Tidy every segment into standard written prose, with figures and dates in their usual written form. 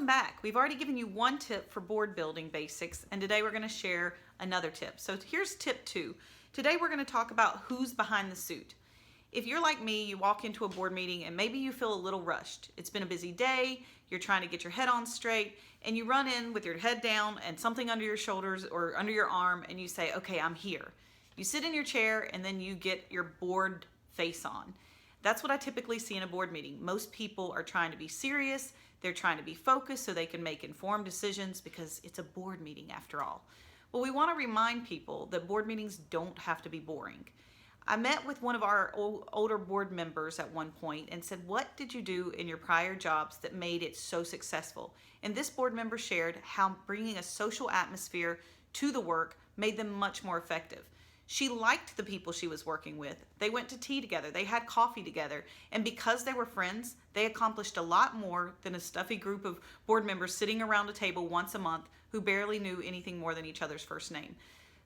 welcome back. We've already given you one tip for board building basics, and today we're going to share another tip. So here's tip 2. Today we're going to talk about who's behind the suit. If you're like me, you walk into a board meeting and maybe you feel a little rushed. It's been a busy day, you're trying to get your head on straight, and you run in with your head down and something under your shoulders or under your arm, and you say, okay, I'm here. You sit in your chair and then you get your board face on. That's what I typically see in a board meeting. Most people are trying to be serious, they're trying to be focused so they can make informed decisions because it's a board meeting after all. Well, we want to remind people that board meetings don't have to be boring. I met with one of our older board members at one point and said, what did you do in your prior jobs that made it so successful? And this board member shared how bringing a social atmosphere to the work made them much more effective. She liked the people she was working with. They went to tea together, they had coffee together, and because they were friends, they accomplished a lot more than a stuffy group of board members sitting around a table once a month who barely knew anything more than each other's first name.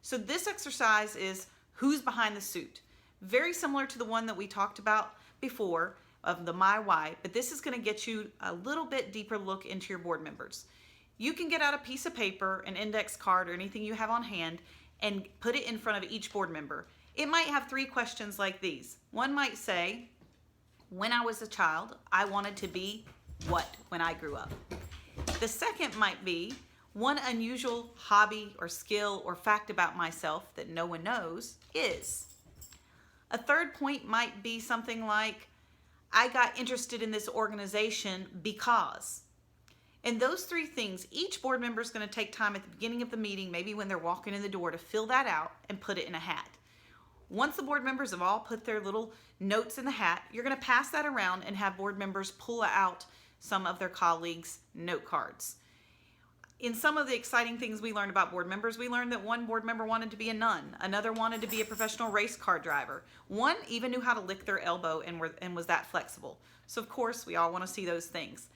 So this exercise is who's behind the suit. Very similar to the one that we talked about before of the my why, but this is going to get you a little bit deeper look into your board members. You can get out a piece of paper, an index card, or anything you have on hand and put it in front of each board member. It might have 3 questions like these. One might say, when I was a child, I wanted to be what when I grew up? The second might be, one unusual hobby or skill or fact about myself that no one knows is. A third point might be something like, I got interested in this organization because. And those 3 things, each board member is going to take time at the beginning of the meeting, maybe when they're walking in the door, to fill that out and put it in a hat. Once the board members have all put their little notes in the hat, you're going to pass that around and have board members pull out some of their colleagues' note cards. In some of the exciting things we learned about board members, we learned that one board member wanted to be a nun, another wanted to be a professional race car driver, one even knew how to lick their elbow and was that flexible. So of course we all want to see those things.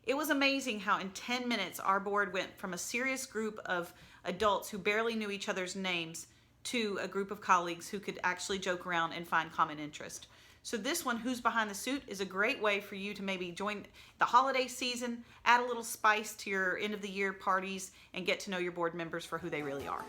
It was amazing how in 10 minutes our board went from a serious group of adults who barely knew each other's names to a group of colleagues who could actually joke around and find common interest. So this one, Who's Behind the Suit, is a great way for you to maybe join the holiday season, add a little spice to your end of the year parties, and get to know your board members for who they really are.